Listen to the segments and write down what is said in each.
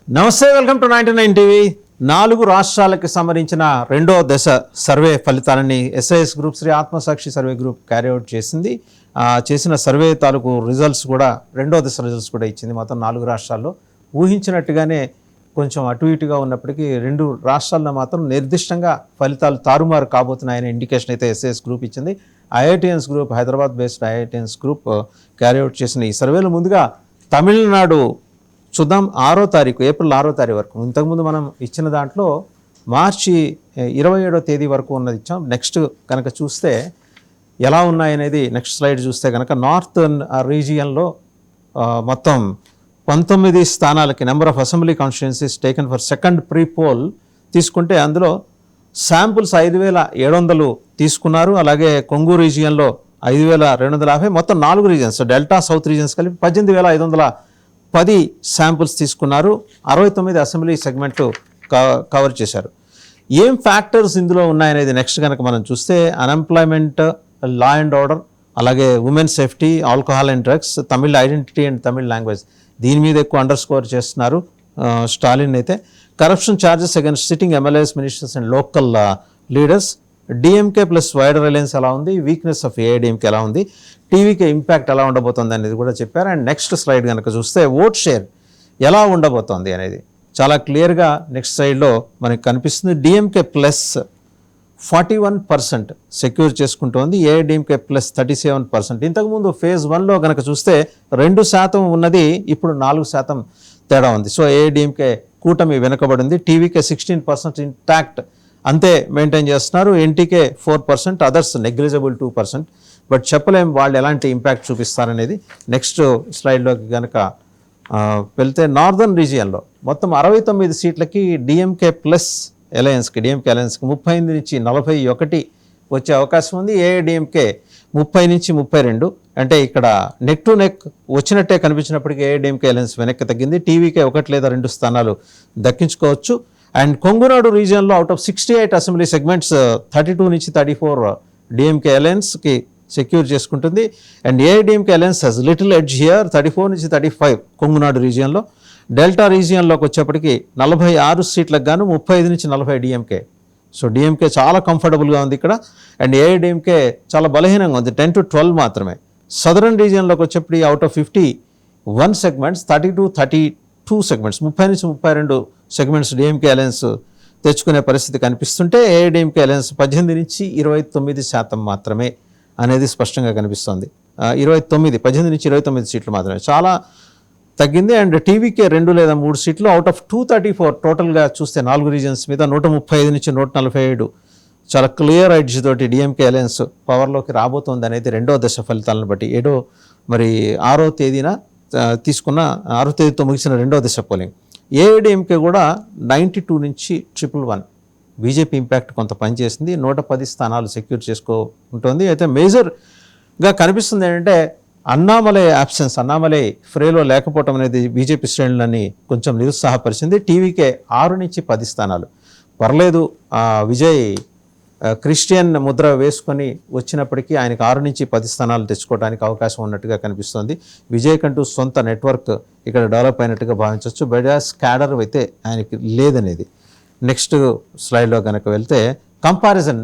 నమస్తే, welcome to 99 TV. 4 రాష్ట్రాలకు సంబంధించిన రెండో దశ సర్వే ఫలితాలని SIS group Shri Atmasakshi survey group carry out చేసింది. చేసిన సర్వే తాలూకు రిజల్ట్స్ కూడా రెండో దశ రిజల్ట్స్ కూడా ఇచ్చింది. మొత్తం 4 రాష్ట్రాల్లో ఊహించినట్టుగానే కొంచెం అటు ఇటుగా ఉన్నప్పటికీ 2 రాష్ట్రాల్లో మాత్రం నిర్దిష్టంగా ఫలితాలు తారుమారు కాబోతున్నాయనే ఇండికేషన్ అయితే ఎస్ఐఎస్ గ్రూప్ ఇచ్చింది. IITians group, Hyderabad based IITians group carry out చేసిన ఈ సర్వేలో ముందుగా తమిళనాడు చూద్దాం. 6వ తారీఖు, ఏప్రిల్ 6వ తారీఖు వరకు. ఇంతకుముందు మనం ఇచ్చిన దాంట్లో మార్చి 27వ తేదీ వరకు ఉన్నది ఇచ్చాం. నెక్స్ట్ కనుక చూస్తే ఎలా ఉన్నాయనేది నెక్స్ట్ స్లైడ్ చూస్తే కనుక నార్థర్న్ రీజియన్లో మొత్తం 19 స్థానాలకి number of assembly constituencies taken for second pre poll తీసుకుంటే అందులో శాంపుల్స్ 5,700 తీసుకున్నారు. అలాగే కొంగు రీజియన్లో 5,250, మొత్తం 4 రీజియన్స్ డెల్టా సౌత్ రీజియన్స్ కలిపి 18,510 శాంపుల్స్ తీసుకున్నారు. 69 అసెంబ్లీ సెగ్మెంట్ కవర్ చేశారు. ఏం ఫ్యాక్టర్స్ ఇందులో ఉన్నాయనేది నెక్స్ట్ కనుక మనం చూస్తే అన్ఎంప్లాయ్మెంట్, లా అండ్ ఆర్డర్, అలాగే women safety, alcohol and drugs, Tamil identity and Tamil language, దీని మీద ఎక్కువ అండర్ స్కోర్ చేస్తున్నారు స్టాలిన్ అయితే. Corruption charges against sitting MLAs, ministers and local leaders, DMK plus wider Reliance ఎలా ఉంది, వీక్నెస్ ఆఫ్ ఏఐడిఎంకే ఎలా ఉంది, టీవీకే ఇంపాక్ట్ ఎలా ఉండబోతుంది అనేది కూడా చెప్పారు. అండ్ నెక్స్ట్ స్లైడ్ కనుక చూస్తే ఓట్ షేర్ ఎలా ఉండబోతోంది అనేది చాలా క్లియర్గా నెక్స్ట్ స్లైడ్లో మనకి కనిపిస్తుంది. డిఎంకే ప్లస్ 41% సెక్యూర్ చేసుకుంటోంది, ఏఐడిఎంకే ప్లస్ 37%. ఇంతకుముందు ఫేజ్ 1లో కనుక చూస్తే 2% ఉన్నది, ఇప్పుడు 4% తేడా ఉంది. సో ఏఐడిఎంకే కూటమి వెనుకబడింది. టీవీకే 16% ఇంటాక్ట్ అంతే మెయింటైన్ చేస్తున్నారు. ఎన్టీకే 4%, అదర్స్ నెగ్లిజిబుల్ 2%. బట్ చెప్పలేం వాళ్ళు ఎలాంటి ఇంపాక్ట్ చూపిస్తారనేది. నెక్స్ట్ స్లైడ్లోకి కనుక వెళ్తే నార్దర్న్ రీజియన్లో మొత్తం 69 సీట్లకి డిఎంకే ప్లస్ అలయన్స్కి, డిఎంకే అలయన్స్కి 38 నుంచి 41 వచ్చే అవకాశం ఉంది. ఏఐడిఎంకే 30 నుంచి 32. అంటే ఇక్కడ నెక్ టు నెక్ వచ్చినట్టే కనిపించినప్పటికీ ఏఐడిఎంకే అలయన్స్ వెనక్కి తగ్గింది. టీవీకే 1 లేదా 2 స్థానాలు దక్కించుకోవచ్చు. అండ్ కొంగునాడు రీజియన్లో అవుట్ ఆఫ్ 68 అసెంబ్లీ సెగ్మెంట్స్ 32 నుంచి 34 డిఎంకే అలయన్స్కి సెక్యూర్ చేసుకుంటుంది. And AIADMK alliance has little edge here, 34 నుంచి 35 కొంగునాడు రీజియన్లో. డెల్టా రీజియన్లోకి వచ్చేప్పటికి 46 సీట్లకు గాను 35 నుంచి 40 డిఎంకే. సో డిఎంకే చాలా కంఫర్టబుల్గా ఉంది ఇక్కడ. అండ్ ఏఐడిఎంకే చాలా బలహీనంగా ఉంది, 10 to 12 మాత్రమే. సదరన్ రీజియన్లోకి వచ్చేప్పటికి అవుట్ ఆఫ్ 51 సెగ్మెంట్స్ 32 సెగ్మెంట్స్, 30 నుంచి 32 సెగ్మెంట్స్ డిఎంకే అలయన్స్ తెచ్చుకునే పరిస్థితి కనిపిస్తుంటే ఏఐడిఎంకే అలయన్స్ 18 నుంచి 29% మాత్రమే అనేది స్పష్టంగా కనిపిస్తోంది. 18 నుంచి 29 సీట్లు మాత్రమే, చాలా తగ్గింది. అండ్ టీవీకే 2 లేదా 3 సీట్లు అవుట్ ఆఫ్ 234 టోటల్గా చూస్తే 4 రీజియన్స్ మీద 135 నుంచి 147 చాలా క్లియర్ ఎడ్జ్ తోటి డిఎంకే అలయన్స్ పవర్లోకి రాబోతోంది అనేది రెండో దశ ఫలితాలను బట్టి. 6వ తేదీన తీసుకున్న 6వ తేదీతో ముగిసిన రెండో దశ పోలింగ్. ఏఐడిఎంకే కూడా 92 నుంచి 111. బీజేపీ ఇంపాక్ట్ కొంత పనిచేసింది, 110 స్థానాలు సెక్యూర్ చేసుకుంటోంది. అయితే మేజర్గా కనిపిస్తుంది ఏంటంటే అన్నామలై యాబ్సెన్స్, అన్నామలై ఫ్రేలో లేకపోవటం అనేది బీజేపీ శ్రేణులని కొంచెం నిరుత్సాహపరిచింది. టీవీకే 6 నుంచి 10 స్థానాలు పర్లేదు. విజయ్ క్రిస్టియన్ ముద్ర వేసుకొని వచ్చినప్పటికీ ఆయనకు 6 నుంచి 10 స్థానాలు తెచ్చుకోవడానికి అవకాశం ఉన్నట్టుగా కనిపిస్తోంది. విజయ్ కంటూ సొంత నెట్వర్క్ ఇక్కడ డెవలప్ అయినట్టుగా భావించవచ్చు. బజాజ్ క్యాడర్ అయితే ఆయనకి లేదనేది. నెక్స్ట్ స్లైడ్లో కనుక వెళ్తే కంపారిజన్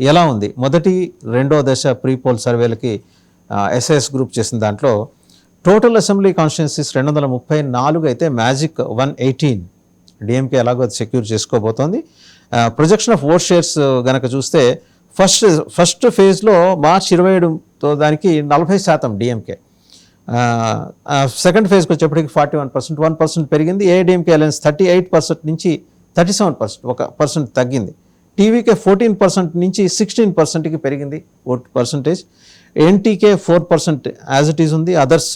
ఎలా ఉంది, మొదటి రెండో దశ ప్రీ పోల్ సర్వేలకి ఎస్ఐఎస్ గ్రూప్ చేసిన దాంట్లో టోటల్ అసెంబ్లీ కాన్స్టిట్యుయెన్సీస్ 234 అయితే మ్యాజిక్ 118 డిఎంకే ఎలాగో సెక్యూర్ చేసుకోబోతోంది. ప్రొజెక్షన్ ఆఫ్ ఓట్ షేర్స్ కనుక చూస్తే ఫస్ట్ ఫేజ్లో మార్చ్ 27తో దానికి 40% డిఎంకే. సెకండ్ ఫేజ్కి వచ్చేప్పటికి 41%, 1% పెరిగింది. ఏఐడిఎంకే అలయన్స్ 38% నుంచి 37%, 1% తగ్గింది. టీవీకే 14% నుంచి 16%కి పెరిగింది vote percentage. ఎన్టీకే 4% as it is ఉంది. అదర్స్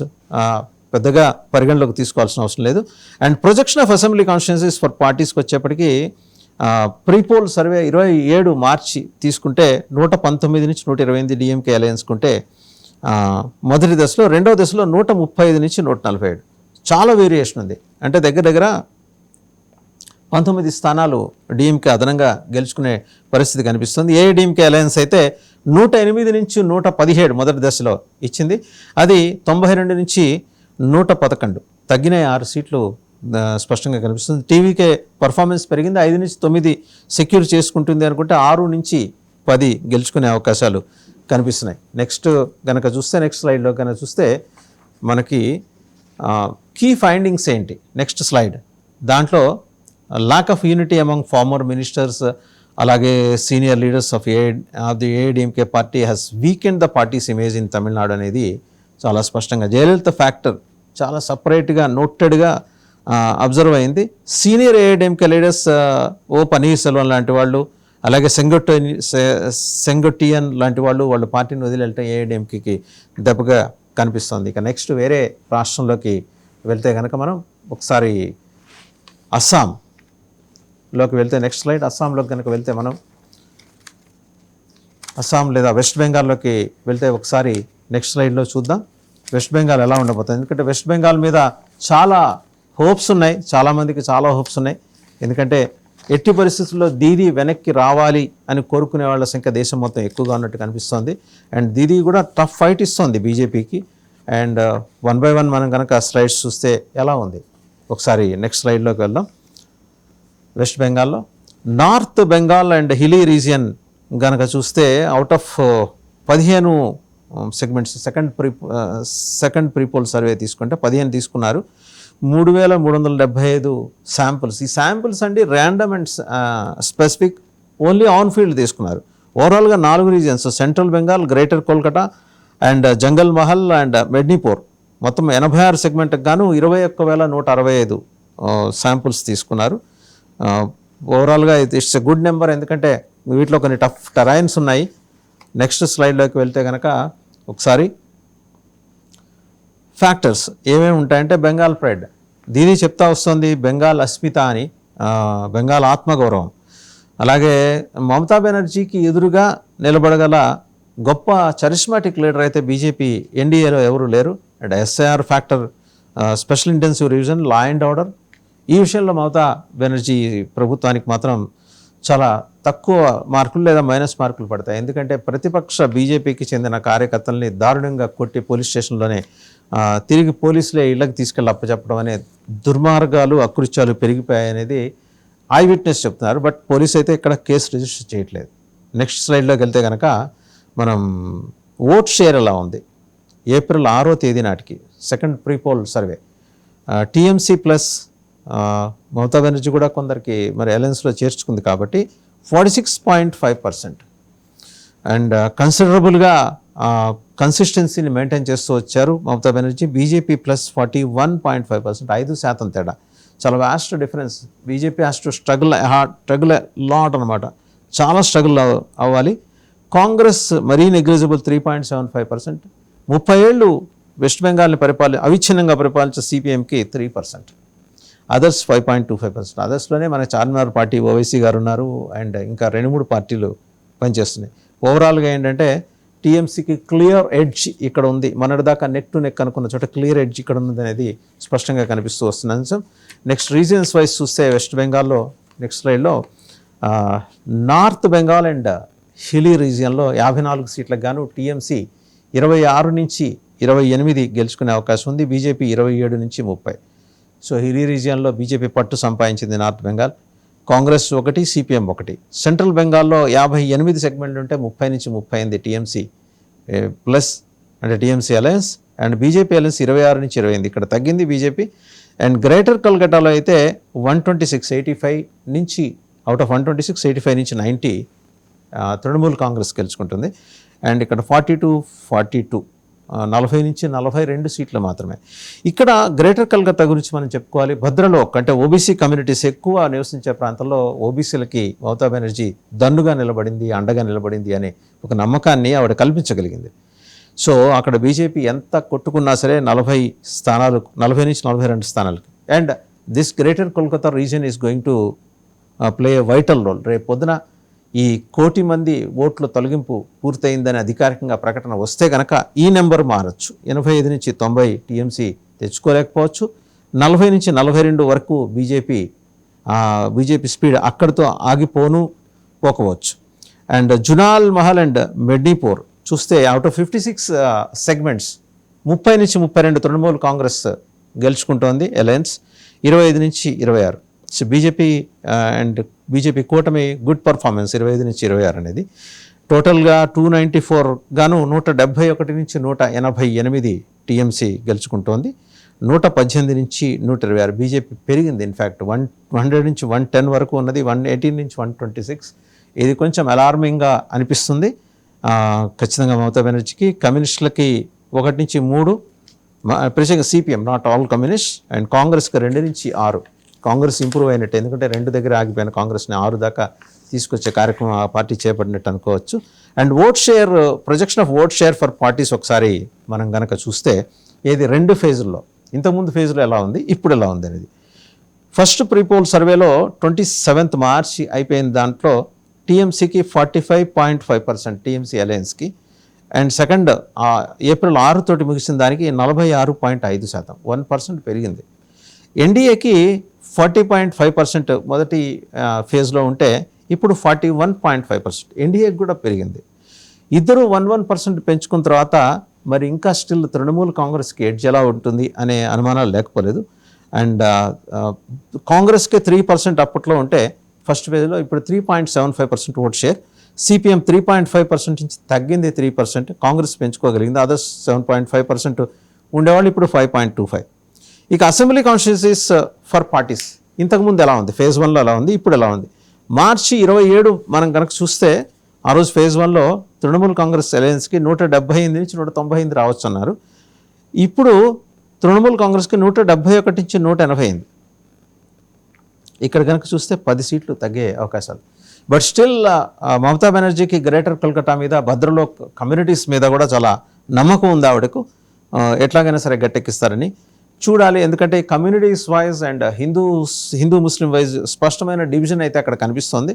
పెద్దగా పరిగణలోకి తీసుకోవాల్సిన అవసరం లేదు. And projection of assembly constituencies for పార్టీస్కి వచ్చేప్పటికి ప్రీపోల్ సర్వే 27 మార్చి తీసుకుంటే 119 నుంచి 128 డిఎంకే అలయన్స్కుంటే మొదటి దశలో, రెండవ దశలో 135 నుంచి 147 చాలా వేరియేషన్ ఉంది. అంటే దగ్గర 19 స్థానాలు డిఎంకే అదనంగా గెలుచుకునే పరిస్థితి కనిపిస్తుంది. ఏఐడిఎంకే అలయన్స్ అయితే 108 నుంచి 117 మొదటి దశలో ఇచ్చింది. అది 92 నుంచి 111 తగ్గిన 6 సీట్లు స్పష్టంగా కనిపిస్తుంది. టీవీకే పర్ఫార్మెన్స్ పెరిగింది, 5 నుంచి 9 సెక్యూర్ చేసుకుంటుంది అనుకుంటే 6 నుంచి 10 గెలుచుకునే అవకాశాలు కనిపిస్తున్నాయి. నెక్స్ట్ స్లైడ్లో కనుక చూస్తే మనకి కీ ఫైండింగ్స్ ఏంటి, నెక్స్ట్ స్లైడ్. దాంట్లో lack of unity among former ministers, అలాగే senior leaders of the AIADMK party has weakened the party's image in Tamil Nadu అనేది చాలా స్పష్టంగా. జయలలిత ఫ్యాక్టర్ చాలా సపరేట్గా నోటెడ్గా అబ్జర్వ్ అయింది. Senior AIADMK leaders O Panneerselvam లాంటి వాళ్ళు, అలాగే సెంగొట్టియన్ లాంటి వాళ్ళు పార్టీని వదిలేయటం ఏఐడిఎంకేకి దెబ్బగా కనిపిస్తుంది. ఇక నెక్స్ట్ వేరే రాష్ట్రంలోకి వెళ్తే కనుక మనం ఒకసారి అస్సాంలోకి వెళ్తే, నెక్స్ట్ స్లైడ్. అస్సాంలోకి కనుక వెళ్తే మనం అస్సాం లేదా వెస్ట్ బెంగాల్లోకి వెళ్తే ఒకసారి నెక్స్ట్ స్లైడ్లో చూద్దాం వెస్ట్ బెంగాల్ ఎలా ఉండబోతుంది. ఎందుకంటే వెస్ట్ బెంగాల్ మీద చాలా హోప్స్ ఉన్నాయి, చాలామందికి చాలా హోప్స్ ఉన్నాయి. ఎందుకంటే ఎట్టి పరిస్థితుల్లో దీదీ వెనక్కి రావాలి అని కోరుకునే వాళ్ళ సంఖ్య దేశం మొత్తం ఎక్కువగా ఉన్నట్టు కనిపిస్తోంది. అండ్ దీదీ కూడా టఫ్ ఫైట్ ఇస్తోంది బీజేపీకి. అండ్ 1 by 1 మనం కనుక స్లైడ్స్ చూస్తే ఎలా ఉంది ఒకసారి నెక్స్ట్ స్లైడ్లోకి వెళ్దాం. వెస్ట్ బెంగాల్లో north Bengal and hilly region కనుక చూస్తే out of 15 segments second pre poll survey తీసుకుంటే 15 తీసుకున్నారు. 3,375 శాంపుల్స్. ఈ శాంపుల్స్ అండి random and specific, only on field తీసుకున్నారు. ఓవరాల్గా 4 regions, central Bengal, greater Kolkata and Jangal Mahal and Midnapore, మొత్తం 86 సెగ్మెంట్కి గాను 21,165 శాంపుల్స్ తీసుకున్నారు. ఓవరాల్గా ఇట్స్ ఎ గుడ్ నెంబర్, ఎందుకంటే వీటిలో కొన్ని టఫ్ టెరైన్స్ ఉన్నాయి. నెక్స్ట్ స్లైడ్లోకి వెళ్తే కనుక ఒకసారి ఫ్యాక్టర్స్ ఏమేమి ఉంటాయంటే బెంగాల్ ప్రైడ్, దీదీ చెప్తా వస్తుంది బెంగాల్ అస్మిత అని, బెంగాల్ ఆత్మగౌరవం. అలాగే మమతా బెనర్జీకి ఎదురుగా నిలబడగల గొప్ప చరిస్మాటిక్ లీడర్ అయితే బీజేపీ ఎన్డీఏలో ఎవరు లేరు. And SIR factor, special intensive revision, law and order, ఈ విషయంలో మమతా బెనర్జీ ప్రభుత్వానికి మాత్రం చాలా తక్కువ మార్కులు లేదా మైనస్ మార్కులు పడతాయి. ఎందుకంటే ప్రతిపక్ష బీజేపీకి చెందిన కార్యకర్తల్ని దారుణంగా కొట్టి పోలీస్ స్టేషన్లోనే తిరిగి పోలీసులే ఇళ్లకు తీసుకెళ్ళి అప్పచెప్పడం అనే దుర్మార్గాలు, అకృత్యాలు పెరిగిపోయాయనేది ఐ విట్నెస్ చెప్తున్నారు. బట్ పోలీస్ అయితే ఇక్కడ కేసు రిజిస్టర్ చేయట్లేదు. నెక్స్ట్ స్లైడ్లోకి వెళ్తే కనుక మనం ఓట్ షేర్ ఎలా ఉంది ఏప్రిల్ 6వ తేదీ నాటికి, second pre poll survey. TMC plus Mamata Banerjee కూడా కొందరికి మరి అలయన్స్లో చేర్చుకుంది కాబట్టి 46.5%. అండ్ కన్సిడరబుల్గా కన్సిస్టెన్సీని మెయింటైన్ చేస్తూ వచ్చారు మమతా బెనర్జీ. బీజేపీ ప్లస్ 41.5%, 5% తేడా. చాలా vast difference. BJP has to struggle lot అనమాట, చాలా స్ట్రగుల్ అవ్వాలి. కాంగ్రెస్ మరీ నెగ్లిజిబుల్ 3.75%. 30 ఏళ్ళు వెస్ట్ బెంగాల్ని అవిచ్ఛిన్నంగా పరిపాలించిన సిపిఎంకి 3%. అదర్స్ 5.25%. అదర్స్లోనే మన చార్మినార్ పార్టీ ఓవైసీ గారు ఉన్నారు. అండ్ ఇంకా 2-3 పార్టీలు పనిచేస్తున్నాయి. ఓవరాల్గా ఏంటంటే టీఎంసీకి క్లియర్ ఎడ్జ్ ఇక్కడ ఉంది. మొన్నటిదాకా నెక్ టు నెక్ అనుకున్న చోట క్లియర్ ఎడ్జ్ ఇక్కడ ఉంది అనేది స్పష్టంగా కనిపిస్తూ వస్తున్న అంశం. నెక్స్ట్ రీజియన్స్ వైజ్ చూస్తే వెస్ట్ బెంగాల్లో నెక్స్ట్ స్లైడ్లో నార్త్ బెంగాల్ అండ్ హిలీ రీజియన్లో 54 సీట్లకు గాను టీఎంసీ 26 నుంచి 28 గెలుచుకునే అవకాశం ఉంది. బీజేపీ 27 నుంచి 30. సో హిలీ రీజియన్లో బీజేపీ పట్టు సంపాదించింది north Bengal. Congress 1, CPM 1. Central బెంగాల్లో 58 సెగ్మెంట్లు ఉంటే 30 నుంచి 38 టీఎంసీ ప్లస్ అంటే TMC alliance. And BJP alliance 26 నుంచి 28, ఇక్కడ తగ్గింది బీజేపీ. అండ్ గ్రేటర్ కల్కటాలో అయితే 126-85 నుంచి అవుట్ ఆఫ్ 126-85 నుంచి 90 తృణమూల్ కాంగ్రెస్ గెలుచుకుంటుంది. అండ్ ఇక్కడ 42 40 నుంచి 42 సీట్లు మాత్రమే. ఇక్కడ గ్రేటర్ కల్కత్తా గురించి మనం చెప్పుకోవాలి. భద్రలో అంటే ఓబీసీ కమ్యూనిటీస్ ఎక్కువ నివసించే ప్రాంతంలో ఓబీసీలకి మమతా బెనర్జీ దన్నుగా నిలబడింది, అండగా నిలబడింది అనే ఒక నమ్మకాన్ని ఆవిడ కల్పించగలిగింది. సో అక్కడ బీజేపీ ఎంత కొట్టుకున్నా సరే 40 నుంచి 42 స్థానాలకి. And this greater Kolkata region is going to play a vital role. రేపు పొద్దున ఈ 1 కోటి మంది ఓట్ల తొలగింపు పూర్తయిందని అధికారికంగా ప్రకటన వస్తే కనుక ఈ నెంబర్ మారచ్చు. 85 నుంచి 90 టీఎంసీ తెచ్చుకోలేకపోవచ్చు. 40 నుంచి 42 వరకు బీజేపీ స్పీడ్ అక్కడితో పోకపోవచ్చు. అండ్ జునాల్ మహల్ అండ్ మెడ్నీపూర్ చూస్తే అవుట్ ఆఫ్ 56 సెగ్మెంట్స్ 30 నుంచి 32 తృణమూల్ కాంగ్రెస్ గెలుచుకుంటోంది alliance. 25-26. So BJP and BJP కూటమి గుడ్ పర్ఫార్మెన్స్ 25-26 అనేది. టోటల్గా 294 గాను 171-188 టీఎంసీ గెలుచుకుంటోంది. 118-126 బీజేపీ పెరిగింది. ఇన్ఫ్యాక్ట్ 100-110 వరకు ఉన్నది, 118-126. ఇది కొంచెం అలార్మింగ్గా అనిపిస్తుంది. ఖచ్చితంగా మమతా బెనర్జీకి. కమ్యూనిస్టులకి 1-3, ప్రత్యేకంగా CPM, not all communist, and కాంగ్రెస్కి 2-6. కాంగ్రెస్ ఇంప్రూవ్ అయినట్టు, ఎందుకంటే 2 దగ్గర ఆగిపోయిన కాంగ్రెస్ని 6 దాకా తీసుకొచ్చే కార్యక్రమం ఆ పార్టీ చేపట్టినట్టు అనుకోవచ్చు. And vote share, projection of vote share for parties ఒకసారి మనం కనుక చూస్తే, ఏది 2 ఫేజుల్లో, ఇంతకుముందు ఫేజ్లో ఎలా ఉంది, ఇప్పుడు ఎలా ఉంది అనేది. ఫస్ట్ ప్రీపోల్ సర్వేలో 27th మార్చి అయిపోయిన దాంట్లో టీఎంసీకి 45.5% టీఎంసీ అలయన్స్కి, అండ్ సెకండ్ ఏప్రిల్ 6 తోటి ముగిసిన దానికి 46.5%, 1% పెరిగింది. ఎన్డీఏకి 40.5% మొదటి ఫేజ్లో ఉంటే ఇప్పుడు 41.5%, ఎన్డీఏకి కూడా పెరిగింది. ఇద్దరు 1% పెంచుకున్న తర్వాత మరి ఇంకా స్టిల్ తృణమూల్ కాంగ్రెస్కి ఎడ్జ్ ఎలా ఉంటుంది అనే అనుమానాలు లేకపోలేదు. అండ్ కాంగ్రెస్కి 3% అప్పట్లో ఉంటే ఫస్ట్ ఫేజ్లో, ఇప్పుడు 3.75% ఓట్ షేర్. సిపిఎం 3.5% నుంచి తగ్గింది 3%, కాంగ్రెస్ పెంచుకోగలిగింది. అదర్స్ 7.5% ఉండేవాళ్ళు ఇప్పుడు 5.25. ఇక అసెంబ్లీ కాన్స్టిట్యూన్సీస్ ఫర్ పార్టీస్ ఇంతకుముందు ఎలా ఉంది, ఫేజ్ 1లో ఎలా ఉంది, ఇప్పుడు ఎలా ఉంది. మార్చి 27 మనం కనుక చూస్తే, ఆ రోజు ఫేజ్ 1లో తృణమూల్ కాంగ్రెస్ అలయన్స్కి 178-198 రావచ్చు అన్నారు. ఇప్పుడు తృణమూల్ కాంగ్రెస్కి 171-180. ఇక్కడ కనుక చూస్తే 10 సీట్లు తగ్గే అవకాశాలు. బట్ స్టిల్ మమతా బెనర్జీకి గ్రేటర్ కల్కట్టా మీద, భద్రలోక్ కమ్యూనిటీస్ మీద కూడా చాలా నమ్మకం ఉంది ఆవిడకు. ఎట్లాగైనా సరే గట్టెక్కిస్తారని చూడాలి. ఎందుకంటే communities wise and Hindu Muslim wise స్పష్టమైన డివిజన్ అయితే అక్కడ కనిపిస్తోంది.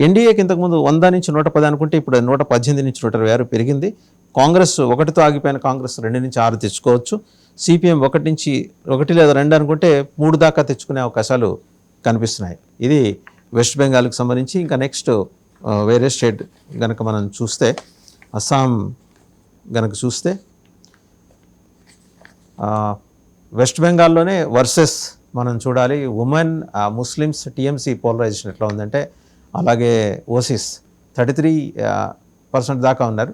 ఎన్డీఏకి ఇంతకుముందు 100-110 అనుకుంటే ఇప్పుడు 118-126 పెరిగింది. కాంగ్రెస్ 1తో ఆగిపోయిన కాంగ్రెస్ 2-6 తెచ్చుకోవచ్చు. సిపిఎం 1 లేదా 2 అనుకుంటే 3 దాకా తెచ్చుకునే అవకాశాలు కనిపిస్తున్నాయి. ఇది వెస్ట్ బెంగాల్కి సంబంధించి. ఇంకా నెక్స్ట్ వేరే స్టేట్ కనుక మనం చూస్తే, అస్సాం కనుక చూస్తే, వెస్ట్ బెంగాల్లోనే వర్సెస్ మనం చూడాలి. ఉమెన్, ముస్లిమ్స్, టీఎంసీ పోలరైజేషన్ ఎట్లా ఉందంటే, అలాగే ఓసీస్ 33% దాకా ఉన్నారు.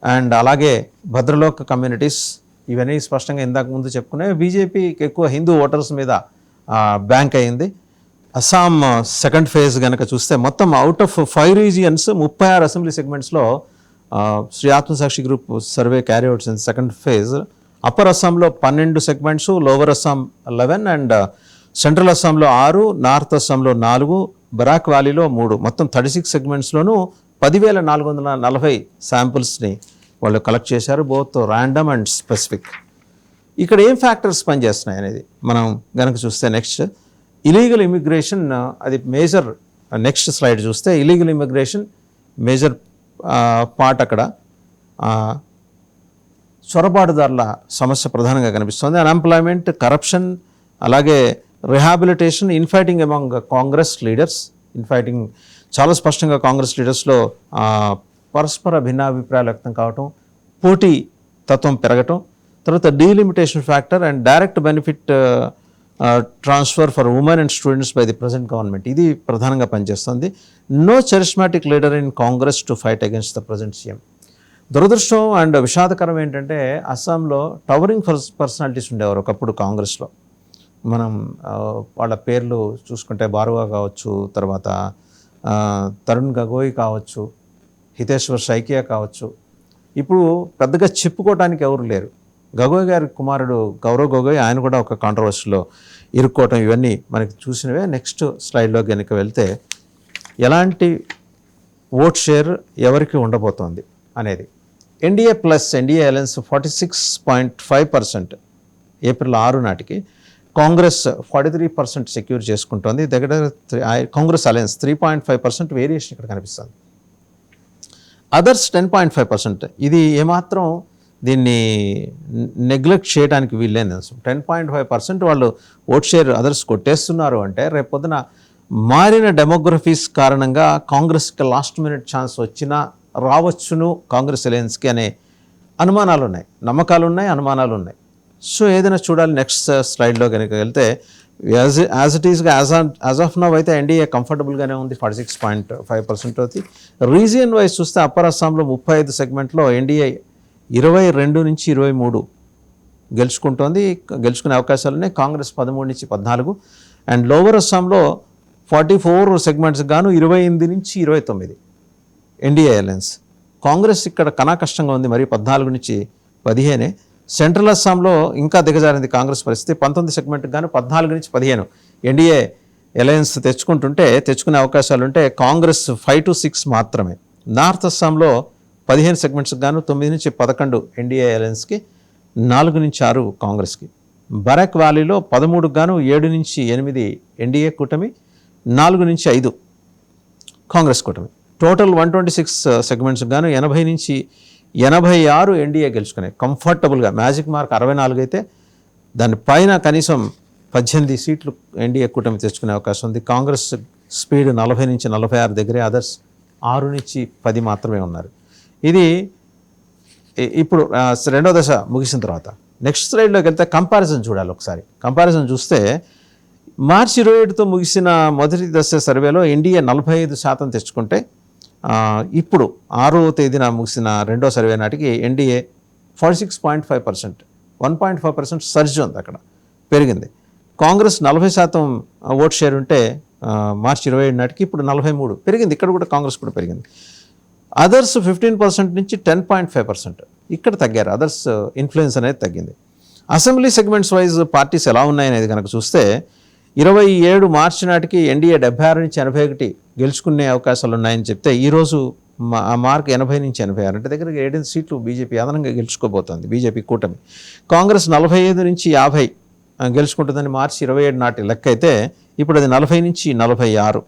అండ్ అలాగే భద్రలోక్ కమ్యూనిటీస్, ఇవన్నీ స్పష్టంగా ఇందాక ముందు చెప్పుకునే బీజేపీకి ఎక్కువ హిందూ ఓటర్స్ మీద బ్యాంక్ అయింది. అస్సాం సెకండ్ ఫేజ్ కనుక చూస్తే, మొత్తం అవుట్ ఆఫ్ 5 రీజియన్స్ 36 అసెంబ్లీ సెగ్మెంట్స్లో Shri Atmasakshi group survey carry outs in second phase. Upper అస్సాంలో 12 segments, lower Assam 11, and central అస్సాంలో 6, నార్త్ అస్సాంలో 4, బరాక్ వ్యాలీలో 3, మొత్తం 36 సెగ్మెంట్స్లోనూ 10,440 శాంపుల్స్ని వాళ్ళు కలెక్ట్ చేశారు, బోత్ ర్యాండమ్ అండ్ స్పెసిఫిక్. ఇక్కడ ఏం ఫ్యాక్టర్స్ పనిచేస్తున్నాయి అనేది మనం కనుక చూస్తే, నెక్స్ట్ ఇలీగల్ ఇమిగ్రేషన్, అది మేజర్. నెక్స్ట్ స్లైడ్ చూస్తే ఇలీగల్ ఇమిగ్రేషన్ మేజర్ పార్ట్. అక్కడ చొరబాటుదారుల సమస్య ప్రధానంగా కనిపిస్తుంది. అన్ఎంప్లాయ్మెంట్, కరప్షన్, అలాగే rehabilitation, infighting among Congress leaders. Infighting చాలా స్పష్టంగా కాంగ్రెస్ లీడర్స్లో పరస్పర భిన్నాభిప్రాయాలు వ్యక్తం కావటం, పోటీ తత్వం పెరగటం, తర్వాత delimitation factor and direct benefit transfer for women and students by the present government. ఇది ప్రధానంగా పనిచేస్తుంది. No charismatic leader in Congress to fight against the present CM. దురదృష్టం అండ్ విషాదకరం ఏంటంటే, అస్సాంలో టవరింగ్ పర్సనాలిటీస్ ఉండేవారు ఒకప్పుడు కాంగ్రెస్లో. మనం వాళ్ళ పేర్లు చూసుకుంటే బారువా కావచ్చు, తర్వాత తరుణ్ గగోయ్ కావచ్చు, హితేశ్వర్ శైకియా కావచ్చు. ఇప్పుడు పెద్దగా చెప్పుకోవడానికి ఎవరు లేరు. గగోయ్ గారి కుమారుడు గౌరవ్ గొగోయ్, ఆయన కూడా ఒక కాంట్రవర్సీలో ఇరుక్కోవటం, ఇవన్నీ మనకి చూసినవే. నెక్స్ట్ స్లైడ్లో కనుక వెళ్తే, ఎలాంటి ఓట్ షేర్ ఎవరికి ఉండబోతోంది అనేది. NDA plus NDA alliance 46.5% April 6 నాటికి, కాంగ్రెస్ 43% సెక్యూర్ చేసుకుంటోంది. దగ్గర కాంగ్రెస్ అలయన్స్ 3.5% వేరియేషన్ ఇక్కడ కనిపిస్తుంది. అదర్స్ 10.5%. ఇది ఏమాత్రం దీన్ని నెగ్లెక్ట్ చేయడానికి వీల్లేని అంశం. 10.5% వాళ్ళు ఓట్ షేర్ అదర్స్ కొట్టేస్తున్నారు అంటే, రేపొద్దున మారిన డెమోగ్రఫీస్ కారణంగా కాంగ్రెస్కి లాస్ట్ మినిట్ ఛాన్స్ వచ్చినా రావచ్చును కాంగ్రెస్ అలయన్స్కి అనే అనుమానాలు ఉన్నాయి, నమ్మకాలు ఉన్నాయి, అనుమానాలు ఉన్నాయి. సో ఏదైనా చూడాలి. నెక్స్ట్ స్లైడ్లో కనుక వెళ్తే, యాజ్ ఇట్ ఈస్గా యాజ్ ఆఫ్ నవ్ అయితే ఎన్డీఏ కంఫర్టబుల్గానే ఉంది 46.5% అవుతుంది. రీజియన్ వైజ్ చూస్తే అప్పర్ అస్సాంలో 35 సెగ్మెంట్లో ఎన్డీఏ 22 నుంచి 23 గెలుచుకునే అవకాశాలు ఉన్నాయి. కాంగ్రెస్ 13 నుంచి 14 అండ్ లోవర్ అస్సాంలో 44 సెగ్మెంట్స్ గాను 28 నుంచి 29 ఎన్డీఏ అలయన్స్. కాంగ్రెస్ ఇక్కడ కష్టంగా ఉంది, మరి 14 నుంచి 15. సెంట్రల్ అస్సాంలో ఇంకా దిగజారింది కాంగ్రెస్ పరిస్థితి, 19 సెగ్మెంట్కి గాను 14 నుంచి 15 ఎన్డీఏ అలయన్స్ తెచ్చుకునే అవకాశాలు ఉంటే కాంగ్రెస్ 5 to 6 మాత్రమే. నార్త్ అస్సాంలో 15 సెగ్మెంట్స్కి గాను 9 నుంచి 11 ఎన్డీఏ అలయన్స్కి, 4 నుంచి 6 కాంగ్రెస్కి. బరాక్ వ్యాలీలో 13కు గాను 7 నుంచి 8 ఎన్డీఏ కూటమి, 4 నుంచి 5 కాంగ్రెస్ కూటమి. టోటల్ 126 సెగ్మెంట్స్కి గాను 80 నుంచి 86 ఎన్డీఏ గెలుచుకున్నాయి కంఫర్టబుల్గా. మ్యాజిక్ మార్క్ 64 అయితే దానిపైన కనీసం 18 సీట్లు ఎన్డీఏ కూటమి తెచ్చుకునే అవకాశం ఉంది. కాంగ్రెస్ స్పీడ్ 40 నుంచి 46 దగ్గరే, అదర్స్ 6 నుంచి 10 మాత్రమే ఉన్నారు. ఇది ఇప్పుడు రెండో దశ ముగిసిన తర్వాత నెక్స్ట్ స్లైడ్లోకి వెళ్తే కంపారిజన్ చూడాలి. ఒకసారి కంపారిజన్ చూస్తే మార్చి 27తో ముగిసిన మొదటి దశ సర్వేలో ఎన్డీఏ 45% తెచ్చుకుంటే ఇప్పుడు 6వ తేదీన ముగిసిన రెండో సర్వే నాటికి ఎన్డీఏ 46.5%, 1.5% సర్జ్ ఉంది, అక్కడ పెరిగింది. కాంగ్రెస్ 40% ఓట్ షేర్ ఉంటే మార్చి 27 నాటికి ఇప్పుడు 43 పెరిగింది, ఇక్కడ కూడా కాంగ్రెస్ కూడా పెరిగింది. అదర్స్ 15% నుంచి 10.5% ఇక్కడ తగ్గారు. అదర్స్ ఇన్ఫ్లుయెన్స్ అనేది తగ్గింది. అసెంబ్లీ సెగ్మెంట్స్ వైజ్ పార్టీస్ ఎలా ఉన్నాయనేది కనుక చూస్తే 27 మార్చి నాటికి ఎన్డీఏ 76 నుంచి 81 గెలుచుకునే అవకాశాలు ఉన్నాయని చెప్తే ఈరోజు ఆ మార్క్ 80 నుంచి 86 అంటే దగ్గర 7 సీట్లు బీజేపీ అదనంగా గెలుచుకోబోతోంది, బీజేపీ కూటమి. కాంగ్రెస్ 45 నుంచి 50 గెలుచుకుంటుందని మార్చి 27 నాటి లెక్క అయితే ఇప్పుడు అది 40 నుంచి 46.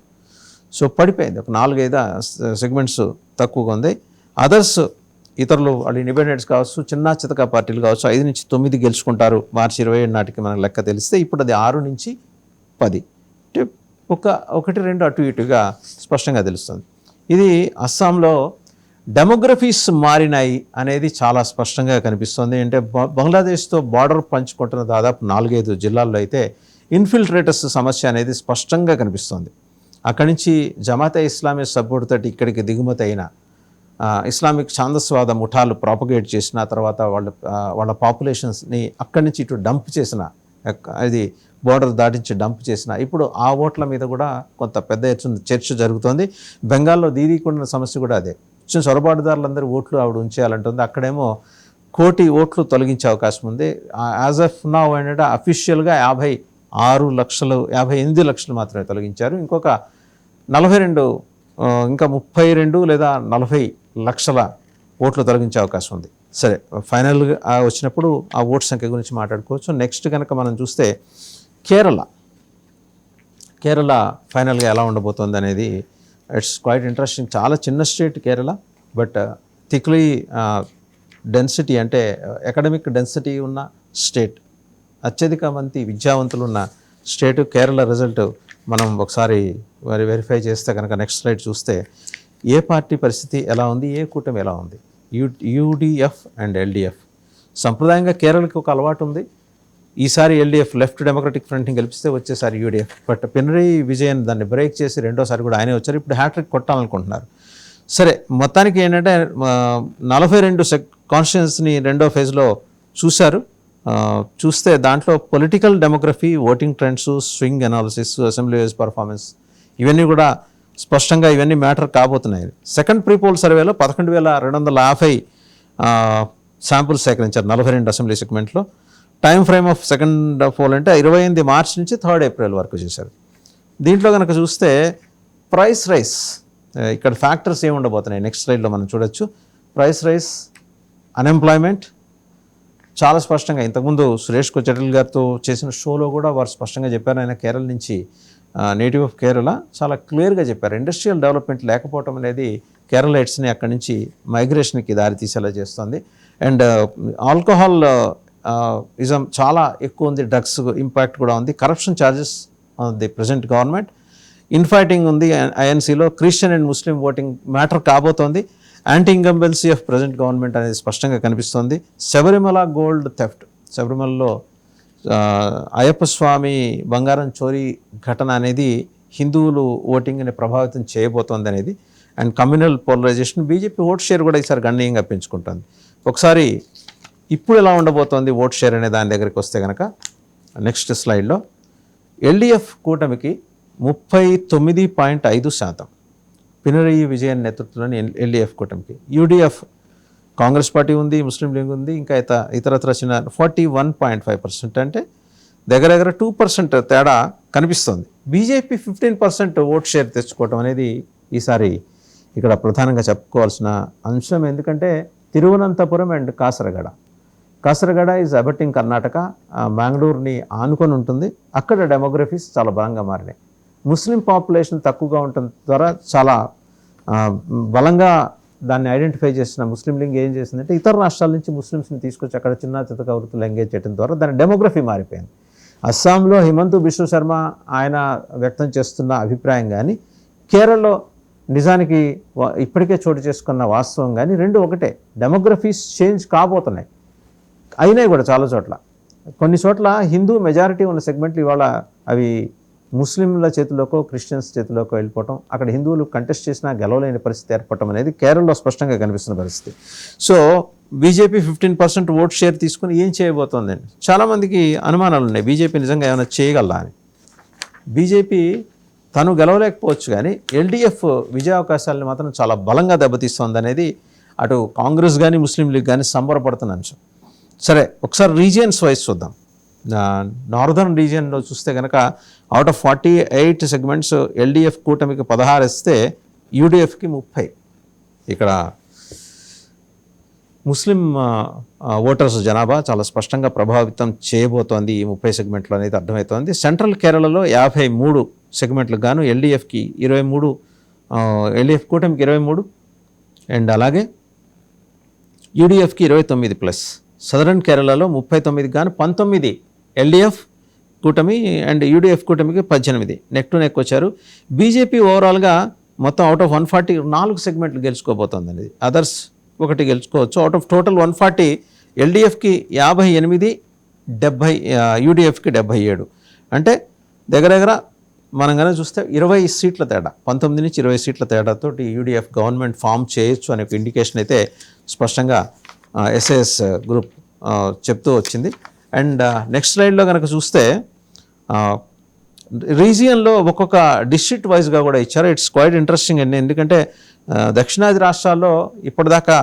సో పడిపోయింది, ఒక 4-5 సెగ్మెంట్స్ తక్కువగా ఉంది. అదర్స్ ఇతరులు వాళ్ళు ఇండిపెండెంట్స్ కావచ్చు, చిన్న చితక పార్టీలు కావచ్చు, 5 నుంచి 9 గెలుచుకుంటారు మార్చి 27 నాటికి మనకు లెక్క తెలిస్తే. ఇప్పుడు అది 6 నుంచి 10, అంటే 1-2 అటు ఇటుగా స్పష్టంగా తెలుస్తుంది. ఇది అస్సాంలో డెమోగ్రఫీస్ మారినాయి అనేది చాలా స్పష్టంగా కనిపిస్తుంది. అంటే బంగ్లాదేశ్తో బార్డర్ పంచుకుంటున్న దాదాపు 4-5 జిల్లాల్లో అయితే ఇన్ఫిల్ట్రేటర్స్ సమస్య అనేది స్పష్టంగా కనిపిస్తుంది. అక్కడి నుంచి జమాతే ఇస్లామీ సపోర్ట్ తోటి ఇక్కడికి దిగుమతి అయిన ఇస్లామిక్ ఛాందస్వాద ముఠాలు ప్రాపగేట్ చేసిన తర్వాత వాళ్ళ పాపులేషన్స్ని అక్కడి నుంచి ఇటు డంప్ చేసిన, అది బోర్డర్ దాటించి డంప్ చేసిన, ఇప్పుడు ఆ ఓట్ల మీద కూడా కొంత పెద్ద ఎత్తున చర్చ జరుగుతోంది. బెంగాల్లో దీదీకొండ సమస్య కూడా అదే, చొరబాటుదారులందరూ ఓట్లు ఆవిడ ఉంచేయాలంటుంది. అక్కడేమో 1 కోటి ఓట్లు తొలగించే అవకాశం ఉంది. యాజ్ ఆఫ్ నౌ ఏంటంటే అఫీషియల్గా 58 లక్షలు మాత్రమే తొలగించారు. ఇంకొక 42 ఇంకా 32 లేదా 40 లక్షల ఓట్లు తొలగించే అవకాశం ఉంది. సరే, ఫైనల్గా వచ్చినప్పుడు ఆ ఓటు సంఖ్య గురించి మాట్లాడుకోవచ్చు. నెక్స్ట్ కనుక మనం చూస్తే కేరళ ఫైనల్గా ఎలా ఉండబోతుంది అనేది ఇట్స్ క్వైట్ ఇంట్రెస్టింగ్. చాలా చిన్న state Kerala, but thickly density అంటే అకాడమిక్ డెన్సిటీ ఉన్న స్టేట్, అత్యధిక మంది విద్యావంతులు ఉన్న స్టేటు కేరళ. రిజల్ట్ మనం ఒకసారి వెరిఫై చేస్తే కనుక నెక్స్ట్ స్లైడ్ చూస్తే ఏ పార్టీ పరిస్థితి ఎలా ఉంది, ఏ కూటమి ఎలా ఉంది. UDF and LDF. సంప్రదాయంగా కేరళకి ఒక అలవాటు ఉంది, ఈసారి ఎల్డిఎఫ్ లెఫ్ట్ డెమోక్రటిక్ ఫ్రంట్ని గెలిపిస్తే వచ్చేసారి యూడిఎఫ్, బట్ పినరయి విజయన్ దాన్ని బ్రేక్ చేసి రెండోసారి కూడా ఆయనే వచ్చారు. ఇప్పుడు హ్యాట్రిక్ కొట్టాలనుకుంటున్నారు. సరే, మొత్తానికి ఏంటంటే 42 కాన్స్టిట్యుయెన్సీని రెండో ఫేజ్లో చూశారు. చూస్తే దాంట్లో political demography, voting trends, swing analysis, assembly wise performance, ఇవన్నీ కూడా స్పష్టంగా ఇవన్నీ మ్యాటర్ కాబోతున్నాయి. సెకండ్ ప్రీపోల్ సర్వేలో 11,250 శాంపుల్స్ సేకరించారు 42 అసెంబ్లీ సెగ్మెంట్లో. Time frame of second poll అంటే 28 మార్చి నుంచి 3 ఏప్రిల్ వరకు చేశారు. దీంట్లో కనుక చూస్తే ప్రైస్ రైస్, ఇక్కడ ఫ్యాక్టర్స్ ఏమి ఉండబోతున్నాయి నెక్స్ట్ స్లైడ్లో మనం చూడొచ్చు. ప్రైస్ రైస్, అన్ఎంప్లాయ్మెంట్ చాలా స్పష్టంగా ఇంతకుముందు సురేష్ కొచెటిల్ గారితో చేసిన షోలో కూడా వారు స్పష్టంగా చెప్పారు. ఆయన కేరళ నుంచి, నేటివ్ ఆఫ్ కేరళ, చాలా క్లియర్గా చెప్పారు. ఇండస్ట్రియల్ డెవలప్మెంట్ లేకపోవడం అనేది కేరళైట్స్ని అక్కడి నుంచి మైగ్రేషన్కి దారి తీసేలా చేస్తుంది. అండ్ ఆల్కహాల్ ఇజం చాలా ఎక్కువ ఉంది, డ్రగ్స్ ఇంపాక్ట్ కూడా ఉంది, corruption charges the present government, infighting ఉంది ఐఎన్సీలో, Christian and Muslim voting matter కాబోతోంది, anti incumbency of present government అనేది స్పష్టంగా కనిపిస్తుంది. శబరిమల గోల్డ్ థెఫ్ట్, శబరిమలలో అయ్యప్ప స్వామి బంగారం చోరీ ఘటన అనేది హిందువులు ఓటింగ్ని ప్రభావితం చేయబోతోంది అనేది and communal polarisation BJP vote share కూడా ఈసారి గణనీయంగా పెంచుకుంటుంది. ఒకసారి ఇప్పుడు ఎలా ఉండబోతోంది ఓట్ షేర్ అనే దాని దగ్గరికి వస్తే కనుక నెక్స్ట్ స్లైడ్లో ఎల్డీఎఫ్ కూటమికి 39.5%, పినరయి విజయన్ నేతృత్వంలోని ఎల్డీఎఫ్ కూటమికి. యూడీఎఫ్ కాంగ్రెస్ పార్టీ ఉంది, ముస్లిం లీగ్ ఉంది, ఇంకా ఇతరత్ర చిన్న 41.5%, అంటే దగ్గర 2% తేడా కనిపిస్తుంది. బీజేపీ 15% ఓట్ షేర్ తెచ్చుకోవటం అనేది ఈసారి ఇక్కడ ప్రధానంగా చెప్పుకోవాల్సిన అంశం. ఎందుకంటే తిరువనంతపురం అండ్ కాసరగడ ఈజ్ అబట్టింగ్ కర్ణాటక, మ్యాంగ్లూరుని ఆనుకొని ఉంటుంది. అక్కడ డెమోగ్రఫీస్ చాలా బలంగా మారినాయి. ముస్లిం పాపులేషన్ తక్కువగా ఉండటం ద్వారా చాలా బలంగా దాన్ని ఐడెంటిఫై చేసిన ముస్లిం లీగ్ ఏం చేసిందంటే ఇతర రాష్ట్రాల నుంచి ముస్లిమ్స్ని తీసుకొచ్చి అక్కడ చిన్న చితక వృత్తులు ఎంగేజ్ చేయడం ద్వారా దాని డెమోగ్రఫీ మారిపోయింది. అస్సాంలో హిమంతు బిశ్వ శర్మ ఆయన వ్యక్తం చేస్తున్న అభిప్రాయం కానీ, కేరళలో నిజానికి ఇప్పటికే చోటు చేసుకున్న వాస్తవం కానీ రెండు ఒకటే. డెమోగ్రఫీస్ చేంజ్ కాబోతున్నాయి, అయినాయి కూడా చాలా చోట్ల. కొన్ని చోట్ల హిందూ మెజారిటీ ఉన్న సెగ్మెంట్లు ఇవాళ అవి ముస్లింల చేతిలోకో క్రిస్టియన్స్ చేతిలోకో వెళ్ళిపోవటం, అక్కడ హిందువులు కంటెస్ట్ చేసినా గెలవలేని పరిస్థితి ఏర్పడటం అనేది కేరళలో స్పష్టంగా కనిపిస్తున్న పరిస్థితి. సో బీజేపీ 15% ఓట్ షేర్ తీసుకుని ఏం చేయబోతోందండి? చాలామందికి అనుమానాలు ఉన్నాయి, బీజేపీ నిజంగా ఏమైనా చేయగలరా అని. బీజేపీ తను గెలవలేకపోవచ్చు కానీ ఎల్డీఎఫ్ విజయ అవకాశాలను మాత్రం చాలా బలంగా దెబ్బతీస్తోంది అనేది అటు కాంగ్రెస్ కానీ ముస్లిం లీగ్ కానీ సంబరపడుతున్న అంశం. సరే, ఒకసారి రీజియన్స్ వైజ్ చూద్దాం. నార్దర్న్ రీజియన్లో చూస్తే కనుక అవుట్ ఆఫ్ 48 సెగ్మెంట్స్ ఎల్డీఎఫ్ కూటమికి 16 ఇస్తే యూడీఎఫ్కి 30. ఇక్కడ ముస్లిం ఓటర్స్ జనాభా చాలా స్పష్టంగా ప్రభావితం చేయబోతోంది ఈ 30 సెగ్మెంట్లు అనేది అర్థమవుతోంది. సెంట్రల్ కేరళలో 53 సెగ్మెంట్లకు గాను ఎల్డీఎఫ్కి 23, ఎల్డీఎఫ్ కూటమికి 23 అండ్ అలాగే యూడీఎఫ్కి 29+. సదరన్ కేరళలో 39 గాను 19 ఎల్డీఎఫ్ కూటమి అండ్ యూడీఎఫ్ కూటమికి 18. నెక్ టు నెక్ వచ్చారు. బీజేపీ ఓవరాల్గా మొత్తం అవుట్ ఆఫ్ 140 4 సెగ్మెంట్లు గెలుచుకోబోతోంది అనేది. అదర్స్ ఒకటి గెలుచుకోవచ్చు. అవుట్ ఆఫ్ టోటల్ 140 ఎల్డీఎఫ్కి 58, 70 యూడీఎఫ్కి 77. అంటే దగ్గర మనం కనుక చూస్తే 20 సీట్ల తేడా, 19 నుంచి 20 సీట్ల తేడాతో యూడీఎఫ్ గవర్నమెంట్ ఫామ్ చేయొచ్చు అనే ఒక ఇండికేషన్ అయితే స్పష్టంగా ఎస్ఐఎస్ గ్రూప్ చెప్తూ వచ్చింది. అండ్ నెక్స్ట్ స్లైడ్లో కనుక చూస్తే రీజియన్లో ఒక్కొక్క డిస్ట్రిక్ట్ వైజ్గా కూడా ఇచ్చారు. ఇట్స్ క్వైట్ ఇంట్రెస్టింగ్ అండి. ఎందుకంటే దక్షిణాది రాష్ట్రాల్లో ఇప్పటిదాకా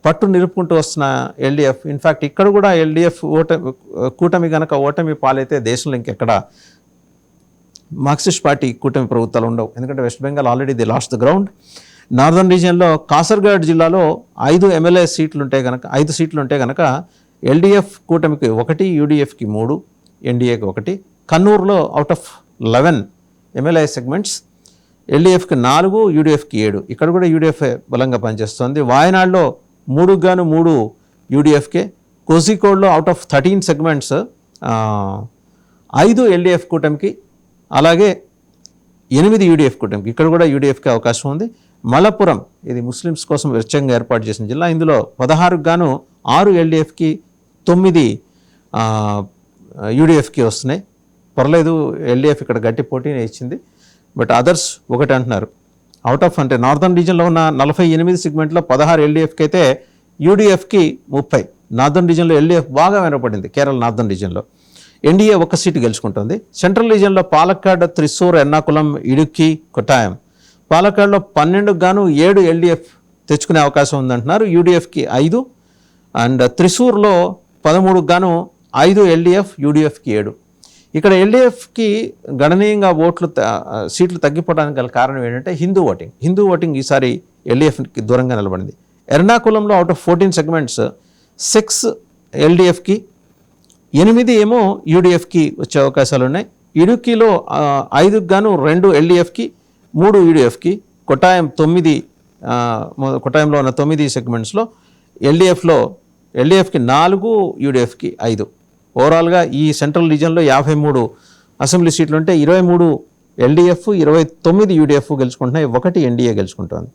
పట్టు నిలుపుకుంటూ వస్తున్న ఎల్డీఎఫ్, ఇన్ఫ్యాక్ట్ ఇక్కడ కూడా ఎల్డీఎఫ్ కూటమి కనుక ఓటమి పాలైతే దేశంలో ఇంకెక్కడ మార్క్సిస్ట్ పార్టీ కూటమి ప్రభుత్వాలు ఉండవు. ఎందుకంటే West Bengal already the lost the ground. Northern రీజియన్లో కాసర్గఢ్ జిల్లాలో 5 ఎమ్మెల్యే సీట్లు ఉంటే కనుక 5 సీట్లు ఉంటే కనుక ఎల్డీఎఫ్ కూటమికి 1, యూడీఎఫ్కి 3, ఎన్డీఏకి 1. కన్నూరులో అవుట్ ఆఫ్ 11 ఎమ్మెల్యే సెగ్మెంట్స్ ఎల్డీఎఫ్కి 4, యూడీఎఫ్కి 7. ఇక్కడ కూడా యూడీఎఫ్ బలంగా పనిచేస్తుంది. వాయనాడులో 3 గాను 3 యూడీఎఫ్కే. కోజికోడ్లో అవుట్ ఆఫ్ 13 సెగ్మెంట్స్ 5 ఎల్డీఎఫ్ కూటమికి, అలాగే 8 యూడీఎఫ్ కూటమికి. ఇక్కడ కూడా యూడీఎఫ్కి అవకాశం ఉంది. మలప్పురం ఇది ముస్లిమ్స్ కోసం ప్రత్యేకంగా ఏర్పాటు చేసిన జిల్లా. ఇందులో 16 గాను 6 ఎల్డీఎఫ్కి, 9 యూడీఎఫ్కి వస్తున్నాయి. పర్లేదు, ఎల్డీఎఫ్ ఇక్కడ గట్టి పోటీనే ఇచ్చింది. బట్ అదర్స్ ఒకటి అంటున్నారు. అవుట్ ఆఫ్ అంటే నార్దర్న్ రీజియన్లో ఉన్న 48 సెగ్మెంట్లో 16 ఎల్డీఎఫ్కి అయితే యూడీఎఫ్కి 30. నార్దర్న్ రీజియన్లో ఎల్డీఎఫ్ బాగా వెనపడింది. కేరళ నార్దర్న్ రీజియన్లో ఎన్డీఏ 1 సీటు గెలుచుకుంటుంది. సెంట్రల్ రీజియన్లో పాలక్కాడ్, త్రిశూర్, ఎర్నాకుళం, ఇడుక్కి, కొట్టాయం. పాలక్కాడ్లో 12 గాను 7 ఎల్డీఎఫ్ తెచ్చుకునే అవకాశం ఉందంటున్నారు. యూడీఎఫ్కి 5 అండ్ త్రిశూర్లో 13 గాను 5 ఎల్డీఎఫ్, యూడీఎఫ్కి 7. ఇక్కడ ఎల్డీఎఫ్కి గణనీయంగా సీట్లు తగ్గిపోవడానికి గల కారణం ఏంటంటే హిందూ ఓటింగ్ ఈసారి ఎల్డీఎఫ్కి దూరంగా నిలబడింది. ఎర్నాకుళంలో అవుట్ ఆఫ్ 14 సెగ్మెంట్స్ 6 ఎల్డీఎఫ్కి, 8 ఏమో యూడీఎఫ్కి వచ్చే అవకాశాలు ఉన్నాయి. ఇడుక్కిలో 5 గాను 2 ఎల్డీఎఫ్కి, 3 యూడీఎఫ్కి. కొట్టాయంలో ఉన్న 9 సెగ్మెంట్స్లో ఎల్డీఎఫ్కి 4, యూడీఎఫ్కి 5. ఓవరాల్గా ఈ సెంట్రల్ రీజియన్లో 53 అసెంబ్లీ సీట్లు ఉంటే 23 ఎల్డీఎఫ్, 29 యూడీఎఫ్ గెలుచుకుంటున్నాయి. 1 ఎన్డీఏ గెలుచుకుంటుంది.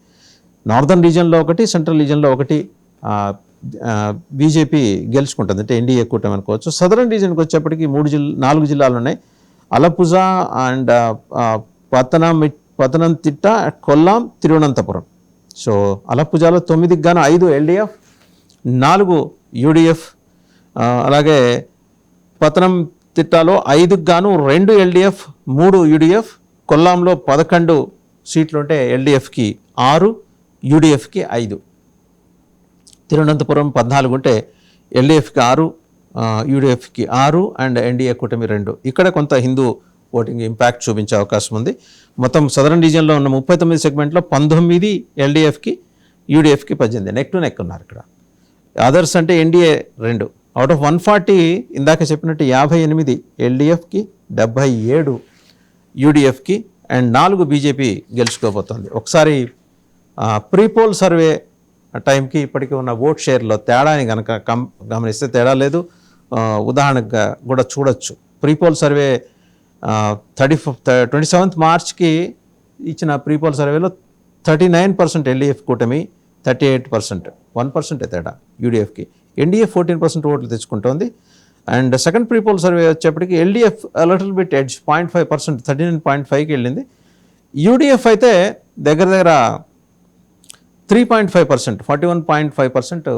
నార్దర్న్ రీజియన్లో 1, సెంట్రల్ రీజియన్లో 1 బీజేపీ గెలుచుకుంటుంది, అంటే ఎన్డీఏ కూటమి అనుకోవచ్చు. సదరన్ రీజన్కి వచ్చేప్పటికి 4 జిల్లాలు ఉన్నాయి. అలపుజా అండ్ పతనంతిట్ట, కొల్లాం, తిరువనంతపురం. సో అలపుజాలో 9కి గాను 5 ఎల్డీఎఫ్, 4 యూడీఎఫ్. అలాగే పతనంతిట్టలో 5కి గాను 2 ఎల్డీఎఫ్, 3 యూడీఎఫ్. కొల్లాంలో 11 సీట్లు ఉంటే ఎల్డీఎఫ్కి 6, యూడీఎఫ్కి 5. తిరువనంతపురం 14 ఉంటే ఎల్డీఎఫ్కి 6, యూడీఎఫ్కి 6 అండ్ ఎన్డీఏ కూటమి 2. ఇక్కడ కొంత హిందూ ఓటింగ్ ఇంపాక్ట్ చూపించే అవకాశం ఉంది. మొత్తం సదరన్ రీజియన్లో ఉన్న 39 సెగ్మెంట్లో 19 ఎల్డీఎఫ్కి, యూడీఎఫ్కి 18. నెక్ టు నెక్ ఉన్నారు ఇక్కడ. అదర్స్ అంటే ఎన్డీఏ 2. అవుట్ ఆఫ్ 140 ఇందాక చెప్పినట్టు 58 ఎల్డీఎఫ్కి, 77 యూడీఎఫ్కి అండ్ 4 బీజేపీ గెలుచుకోబోతోంది. ఒకసారి ప్రీపోల్ సర్వే టైంకి ఇప్పటికీ ఉన్న ఓట్ షేర్లో తేడాని కనుక గమనిస్తే తేడా లేదు. ఉదాహరణగా కూడా చూడొచ్చు. ప్రీపోల్ సర్వే 27th మార్చ్కి ఇచ్చిన ప్రీపోల్ సర్వేలో 39% ఎల్డీఎఫ్ కూటమి, 38%, 1% తేడా యూడీఎఫ్కి. ఎన్డీఏ 14% ఓట్లు తెచ్చుకుంటోంది. అండ్ సెకండ్ ప్రీపోల్ సర్వే వచ్చేప్పటికి ఎల్డీఎఫ్ లిటిల్ బిట్ ఎడ్జ్ 0.5%, 39.5కి వెళ్ళింది. యూడీఎఫ్ అయితే దగ్గర 3.5%, 41.5%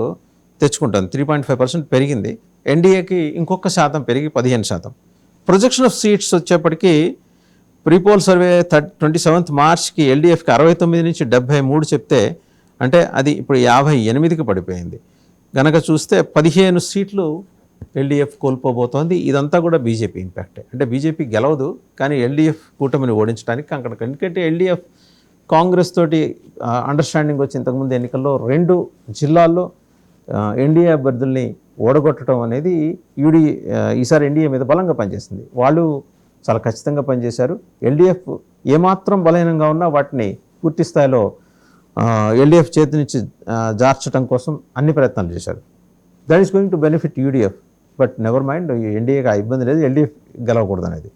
తెచ్చుకుంటుంది. 3.5% పెరిగింది. ఎన్డీఏకి ఇంకొక శాతం పెరిగి 15%. ప్రొజెక్షన్ ఆఫ్ సీట్స్ వచ్చేప్పటికి ప్రీపోల్ సర్వే 27th మార్చ్కి ఎల్డీఎఫ్కి 69 నుంచి 73 చెప్తే, అంటే అది ఇప్పుడు 58కి పడిపోయింది. గనక చూస్తే 15 సీట్లు ఎల్డీఎఫ్ కోల్పోబోతోంది. ఇదంతా కూడా బీజేపీ ఇంపాక్టే. అంటే బీజేపీ గెలవదు, కానీ ఎల్డీఎఫ్ కూటమిని ఓడించడానికి అక్కడ, ఎందుకంటే ఎల్డీఎఫ్ కాంగ్రెస్ తోటి అండర్స్టాండింగ్ వచ్చి ఇంతకుముందు ఎన్నికల్లో 2 జిల్లాల్లో ఎన్డీఏ అభ్యర్థుల్ని ఓడగొట్టడం అనేది ఈసారి ఎన్డీఏ మీద బలంగా పనిచేసింది. వాళ్ళు చాలా ఖచ్చితంగా పనిచేశారు. ఎల్డీఎఫ్ ఏమాత్రం బలహీనంగా ఉన్నా వాటిని పూర్తి స్థాయిలో ఎల్డీఎఫ్ చేతి నుంచి జార్చడం కోసం అన్ని ప్రయత్నాలు చేశారు. That is going to benefit UDF. But never mind, ఎన్డీఏకి ఆ ఇబ్బంది లేదు, ఎల్డీఎఫ్ గెలవకూడదు అనేది.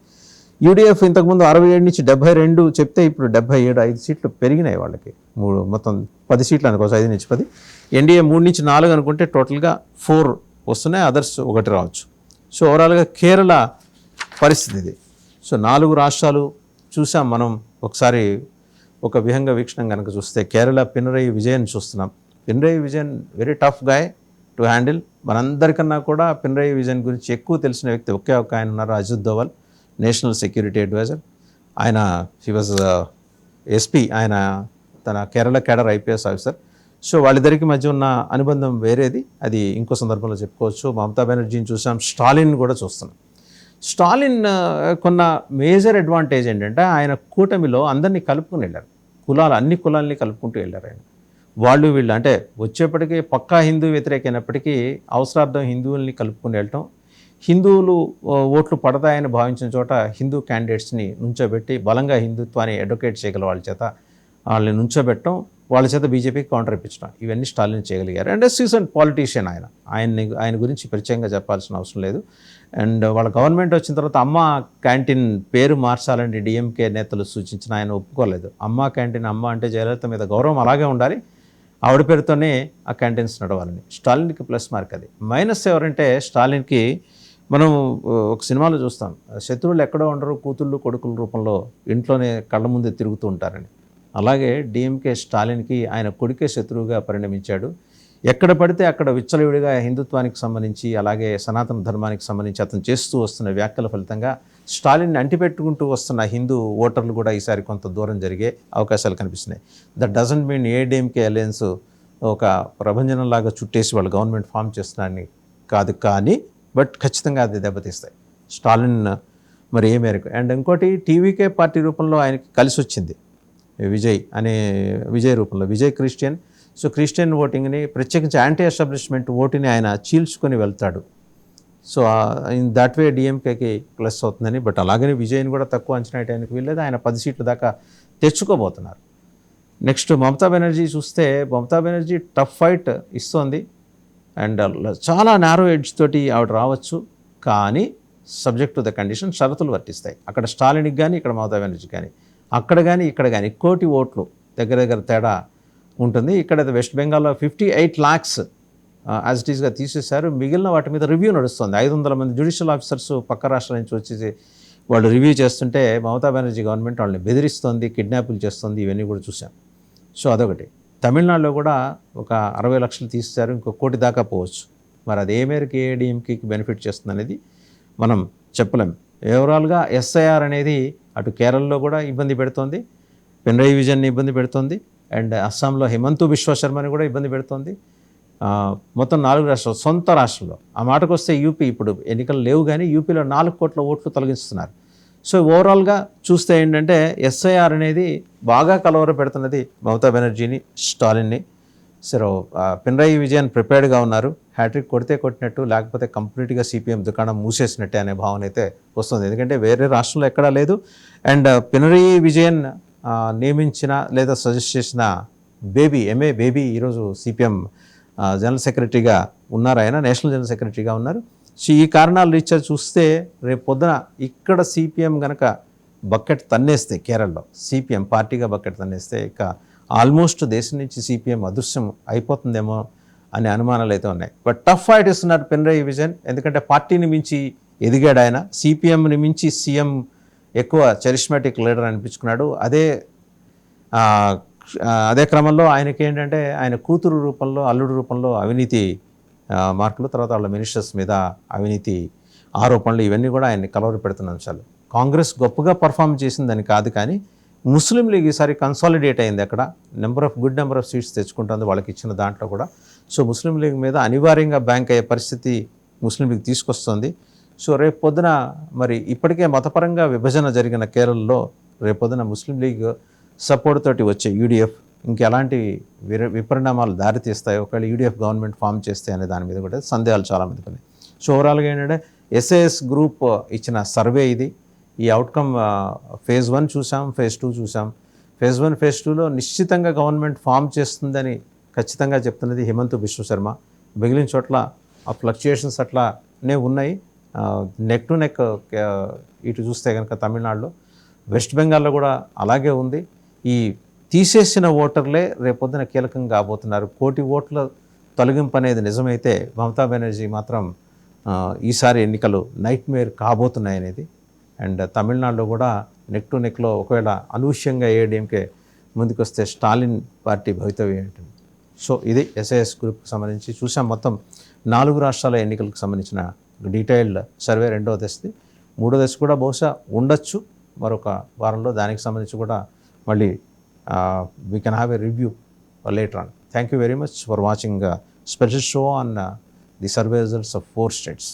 యూడీఎఫ్ ఇంతకుముందు 67 నుంచి 72 చెప్తే ఇప్పుడు 77, 5 సీట్లు పెరిగినాయి వాళ్ళకి. మొత్తం 10 సీట్లు అనుకోవచ్చు, 5 నుంచి 10. ఎన్డీఏ 3 నుంచి 4 అనుకుంటే టోటల్గా 4 వస్తున్నాయి, అదర్స్ 1 రావచ్చు. సో ఓవరాల్గా కేరళ పరిస్థితి ఇది. సో 4 రాష్ట్రాలు చూసాం మనం. ఒకసారి ఒక విహంగ వీక్షణం కనుక చూస్తే కేరళ పినరయి విజయన్ చూస్తున్నాం. Pinarayi Vijayan very tough guy to handle. మనందరికన్నా కూడా పినరయి విజయన్ గురించి ఎక్కువ తెలిసిన వ్యక్తి ఒకే ఒక ఆయన ఉన్నారు, Ajit Doval, national security adviser. ఆయన హీ వాజ్ ఎస్పీ, ఆయన తన Kerala cadre IPS officer. So వాళ్ళిద్దరికి మధ్య ఉన్న అనుబంధం వేరేది, అది ఇంకో సందర్భంలో చెప్పుకోవచ్చు. మమతా బెనర్జీని చూసాం, స్టాలిన్ కూడా చూస్తున్నాం. స్టాలిన్ కొన్న మేజర్ అడ్వాంటేజ్ ఏంటంటే ఆయన కూటమిలో అందరినీ కలుపుకుని వెళ్ళారు. అన్ని కులాలని కలుపుకుంటూ వెళ్ళారు ఆయన. వాళ్ళు వీళ్ళు అంటే వచ్చేప్పటికీ పక్కా హిందూ వ్యతిరేకమైనప్పటికీ అవసరార్థం హిందువుల్ని కలుపుకుని వెళ్ళటం, హిందువులు ఓట్లు పడతాయని భావించిన చోట హిందూ క్యాండిడేట్స్ని నుంచోబెట్టి బలంగా హిందుత్వాన్ని అడ్వకేట్ చేయగల వాళ్ళని నుంచోబెట్టడం, వాళ్ళ చేత బీజేపీకి కౌంటర్ ఇప్పించడం, ఇవన్నీ స్టాలిన్ చేయగలిగారు. అండ్ సీజన్ పాలిటీషియన్ ఆయన గురించి పరిచయంగా చెప్పాల్సిన అవసరం లేదు. అండ్ వాళ్ళ గవర్నమెంట్ వచ్చిన తర్వాత అమ్మ క్యాంటీన్ పేరు మార్చాలని డిఎంకే నేతలు సూచించిన ఆయన ఒప్పుకోలేదు. అమ్మ క్యాంటీన్, అమ్మ అంటే జయలలిత మీద గౌరవం అలాగే ఉండాలి, ఆవిడ పేరుతోనే ఆ క్యాంటీన్స్ నడవాలని. స్టాలిన్కి ప్లస్ మార్క్ అది. మైనస్ ఎవరంటే స్టాలిన్కి మనం ఒక సినిమాలో చూస్తాం, శత్రువులు ఎక్కడో ఉండరు, కూతుళ్ళు కొడుకుల రూపంలో ఇంట్లోనే కళ్ళ ముందే తిరుగుతూ ఉంటారని. అలాగే డిఎంకే స్టాలిన్కి ఆయన కొడుకే శత్రువుగా పరిణమించాడు. ఎక్కడ పడితే అక్కడ విచ్చలవిడిగా హిందుత్వానికి సంబంధించి అలాగే సనాతన ధర్మానికి సంబంధించి అతను చేస్తూ వస్తున్న వ్యాఖ్యల ఫలితంగా స్టాలిన్ని అంటిపెట్టుకుంటూ వస్తున్న హిందూ ఓటర్లు కూడా ఈసారి కొంత దూరం జరిగే అవకాశాలు కనిపిస్తున్నాయి. That doesn't mean ADMK alliance ఒక ప్రభంజనంలాగా చుట్టేసి వాళ్ళు గవర్నమెంట్ ఫామ్ చేస్తున్నారని కాదు, కానీ బట్ ఖచ్చితంగా అది దెబ్బతీస్తాయి స్టాలిన్ మరి ఏ మేరకు. అండ్ ఇంకోటి టీవీకే పార్టీ రూపంలో ఆయనకి కలిసి వచ్చింది విజయ్ రూపంలో. విజయ్ క్రిస్టియన్. సో క్రిస్టియన్ ఓటింగ్ని ప్రత్యేకించి యాంటీ ఎస్టాబ్లిష్మెంట్ ఓటుని ఆయన చీల్చుకొని వెళ్తాడు. సో ఇన్ దట్ వే డిఎంకేకి ప్లస్ అవుతుందని. బట్ అలాగనే విజయ్ని కూడా తక్కువ అంచనా వేయడానికి వీల్లేదు, ఆయన 10 సీట్ల దాకా తెచ్చుకోబోతున్నారు. నెక్స్ట్ మమతా బెనర్జీ చూస్తే, మమతా బెనర్జీ టఫ్ ఫైట్ ఇస్తోంది. అండ్ చాలా నారో ఎడ్జ్ తోటి ఆవిడ రావచ్చు, కానీ సబ్జెక్ట్ టు ద కండిషన్, షరతులు వర్తిస్తాయి. అక్కడ స్టాలిన్కి కానీ ఇక్కడ మమతా బెనర్జీ కానీ, అక్కడ కానీ ఇక్కడ కానీ 1 కోటి ఓట్లు దగ్గర తేడా ఉంటుంది. ఇక్కడ వెస్ట్ బెంగాల్లో 58 lakhs యాజ్ ఇట్ ఈస్గా తీసేశారు. మిగిలిన వాటి మీద రివ్యూ నడుస్తుంది. 500 మంది జ్యుడిషియల్ ఆఫీసర్స్ పక్క రాష్ట్రాల నుంచి వచ్చేసి వాళ్ళు రివ్యూ చేస్తుంటే మమతా బెనర్జీ గవర్నమెంట్ వాళ్ళని బెదిరిస్తుంది, కిడ్నాపులు చేస్తుంది, ఇవన్నీ కూడా చూసాం. సో అదొకటి. తమిళనాడులో కూడా ఒక 60 లక్షలు తీసేశారు, ఇంకో 1 కోటి దాకా పోవచ్చు. మరి అది ఏ మేరకు ఏఐడిఎంకేకి బెనిఫిట్ చేస్తుంది అనేది మనం చెప్పలేం. ఓవరాల్గా ఎస్ఐఆర్ అనేది అటు కేరళలో కూడా ఇబ్బంది పెడుతోంది, పినరయి విజయన్ని ఇబ్బంది పెడుతోంది, అండ్ అస్సాంలో హిమంతు బిశ్వ శర్మని కూడా ఇబ్బంది పెడుతోంది. మొత్తం 4 రాష్ట్రాలు, సొంత రాష్ట్రంలో. ఆ మాటకు వస్తే యూపీ ఇప్పుడు ఎన్నికలు లేవు, కానీ యూపీలో 4 కోట్ల ఓట్లు తొలగిస్తున్నారు. సో ఓవరాల్గా చూస్తే ఏంటంటే ఎస్ఐఆర్ అనేది బాగా కలవర పెడుతున్నది మమతా బెనర్జీని, స్టాలిన్ని. సో పినరయి విజయన్ ప్రిపేర్డ్గా ఉన్నారు. హ్యాట్రిక్ కొడితే కొట్టినట్టు, లేకపోతే కంప్లీట్గా సిపిఎం దుకాణం మూసేసినట్టే అనే భావన అయితే వస్తుంది. ఎందుకంటే వేరే రాష్ట్రంలో ఎక్కడా లేదు. అండ్ పినరయి విజయన్ నియమించిన లేదా సజెస్ట్ చేసిన ఎంఏ బేబీ ఈరోజు సిపిఎం జనరల్ సెక్రటరీగా ఉన్నారు. ఆయన నేషనల్ జనరల్ సెక్రటరీగా ఉన్నారు. సో ఈ కారణాలు రీత్యా చూస్తే రేపు పొద్దున ఇక్కడ సిపిఎం కనుక బకెట్ తన్నేస్తే, కేరళలో సిపిఎం పార్టీగా బకెట్ తన్నేస్తే ఇక ఆల్మోస్ట్ దేశం నుంచి సిపిఎం అదృశ్యం అయిపోతుందేమో అనే అనుమానాలు అయితే ఉన్నాయి. బట్ టఫ్ ఫైట్ ఇస్తున్నారు పినరయి విజయన్, ఎందుకంటే పార్టీని మించి ఎదిగాడు ఆయన. సిపిఎంని మించి సీఎం ఎక్కువ చరిష్మాటిక్ లీడర్ అనిపించుకున్నాడు. అదే క్రమంలో ఆయనకి ఏంటంటే ఆయన కూతురు రూపంలో, అల్లుడు రూపంలో అవినీతి మార్కులు, తర్వాత వాళ్ళ మినిస్టర్స్ మీద అవినీతి ఆరోపణలు, ఇవన్నీ కూడా ఆయన్ని కలవర పెడుతున్న అంశాలు. కాంగ్రెస్ గొప్పగా పర్ఫామ్ చేసిందని కాదు, కానీ ముస్లిం లీగ్ ఈసారి కన్సాలిడేట్ అయింది. అక్కడ గుడ్ నెంబర్ ఆఫ్ సీట్స్ తెచ్చుకుంటుంది వాళ్ళకి ఇచ్చిన దాంట్లో కూడా. సో ముస్లిం లీగ్ మీద అనివార్యంగా బ్యాంక్ అయ్యే పరిస్థితి ముస్లిం లీగ్ తీసుకొస్తుంది. సో రేపు పొద్దున మరి ఇప్పటికే మతపరంగా విభజన జరిగిన కేరళలో రేపు పొద్దున ముస్లిం లీగ్ సపోర్ట్ తోటి వచ్చే యూడిఎఫ్ ఇంకెలాంటి విపరిణామాలు దారితీస్తాయో, ఒకవేళ యూడిఎఫ్ గవర్నమెంట్ ఫామ్ చేస్తే అనే దాని మీద కూడా సందేహాలు చాలామందికి ఉన్నాయి. సో ఓవరాల్గా ఏంటంటే ఎస్ఐఎస్ గ్రూప్ ఇచ్చిన సర్వే ఇది. ఈ అవుట్కమ్ ఫేజ్ 1 చూసాం, ఫేజ్ 2 చూసాం. ఫేజ్ 1, ఫేజ్ 2లో నిశ్చితంగా గవర్నమెంట్ ఫామ్ చేస్తుందని ఖచ్చితంగా చెప్తున్నది హిమంతు బిశ్వ శర్మ. మిగిలిన చోట్ల ఆ ఫ్లక్చుయేషన్స్ అట్లానే ఉన్నాయి. నెక్ టు నెక్ ఇటు చూస్తే కనుక తమిళనాడులో, వెస్ట్ బెంగాల్లో కూడా అలాగే ఉంది. ఈ తీసేసిన ఓటర్లే రేపొద్దున కీలకంగా కాబోతున్నారు. 1 కోటి ఓట్ల తొలగింపు అనేది నిజమైతే మమతా బెనర్జీ మాత్రం ఈసారి ఎన్నికలు నైట్ మేర్ కాబోతున్నాయి అనేది. అండ్ తమిళనాడులో కూడా నెక్ టు నెక్లో ఒకవేళ అనూహ్యంగా ఏఐడిఎంకే ముందుకొస్తే స్టాలిన్ పార్టీ భవితవ్యం ఏంటండి. సో ఇది ఎస్ఐఎస్ గ్రూప్కి సంబంధించి చూసాం. మొత్తం 4 రాష్ట్రాల ఎన్నికలకు సంబంధించిన డీటెయిల్డ్ సర్వే 2వ దశది. 3వ దశ కూడా బహుశా ఉండొచ్చు మరొక వారంలో. దానికి సంబంధించి కూడా మళ్ళీ we can have a review later on. Thank you very much for watching special show on the survey results of 4 states.